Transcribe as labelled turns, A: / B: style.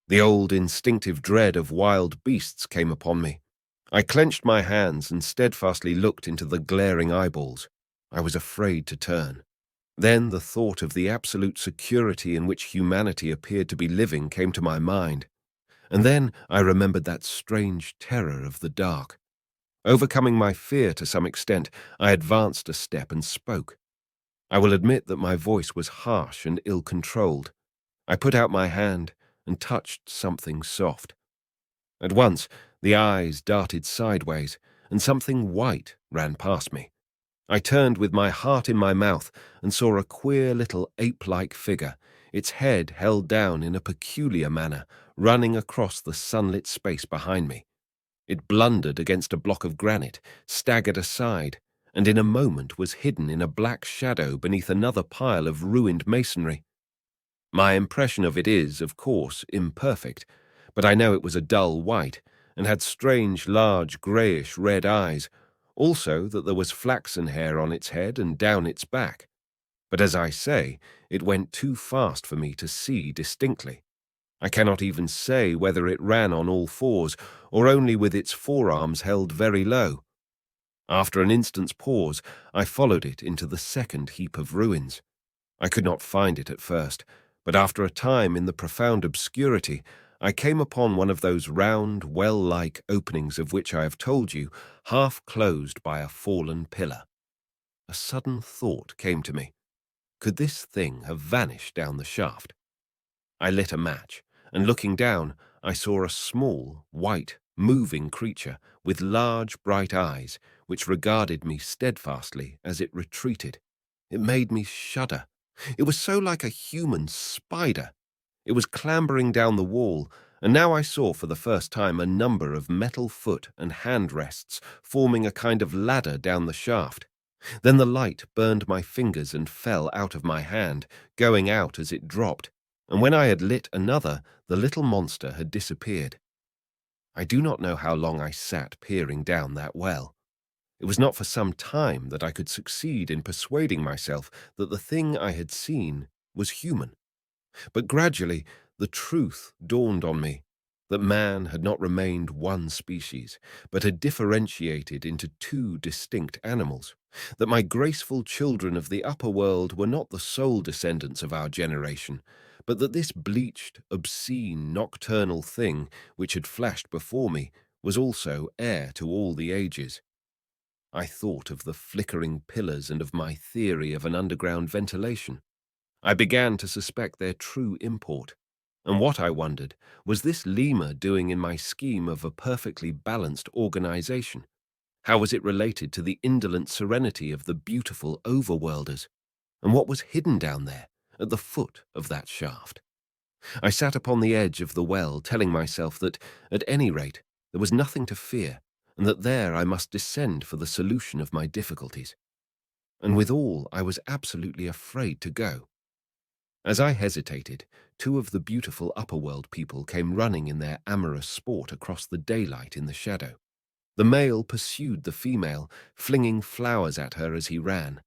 A: The old instinctive dread of wild beasts came upon me. I clenched my hands and steadfastly looked into the glaring eyeballs. I was afraid to turn. Then the thought of the absolute security in which humanity appeared to be living came to my mind. And then I remembered that strange terror of the dark. Overcoming my fear to some extent, I advanced a step and spoke. I will admit that my voice was harsh and ill-controlled. I put out my hand and touched something soft. At once, the eyes darted sideways, and something white ran past me. I turned with my heart in my mouth and saw a queer little ape-like figure, its head held down in a peculiar manner, running across the sunlit space behind me. It blundered against a block of granite, staggered aside, and in a moment was hidden in a black shadow beneath another pile of ruined masonry. My impression of it is, of course, imperfect, but I know it was a dull white, and had strange, large, greyish-red eyes, also that there was flaxen hair on its head and down its back. But as I say, it went too fast for me to see distinctly. I cannot even say whether it ran on all fours, or only with its forearms held very low. After an instant's pause, I followed it into the second heap of ruins. I could not find it at first, but after a time in the profound obscurity, I came upon one of those round, well-like openings of which I have told you, half closed by a fallen pillar. A sudden thought came to me. Could this thing have vanished down the shaft? I lit a match, and looking down, I saw a small, white, moving creature with large, bright eyes, which regarded me steadfastly as it retreated. It made me shudder. It was so like a human spider. It was clambering down the wall, and now I saw for the first time a number of metal foot and hand rests forming a kind of ladder down the shaft. Then the light burned my fingers and fell out of my hand, going out as it dropped, and when I had lit another, the little monster had disappeared. I do not know how long I sat peering down that well. It was not for some time that I could succeed in persuading myself that the thing I had seen was human. But gradually the truth dawned on me, that man had not remained one species, but had differentiated into two distinct animals, that my graceful children of the upper world were not the sole descendants of our generation, but that this bleached, obscene, nocturnal thing which had flashed before me was also heir to all the ages. I thought of the flickering pillars and of my theory of an underground ventilation. I began to suspect their true import. And what, I wondered, was this lemur doing in my scheme of a perfectly balanced organization? How was it related to the indolent serenity of the beautiful overworlders? And what was hidden down there, at the foot of that shaft? I sat upon the edge of the well, telling myself that, at any rate, there was nothing to fear, and that there I must descend for the solution of my difficulties. And withal, I was absolutely afraid to go. As I hesitated, two of the beautiful upperworld people came running in their amorous sport across the daylight in the shadow. The male pursued the female, flinging flowers at her as he ran.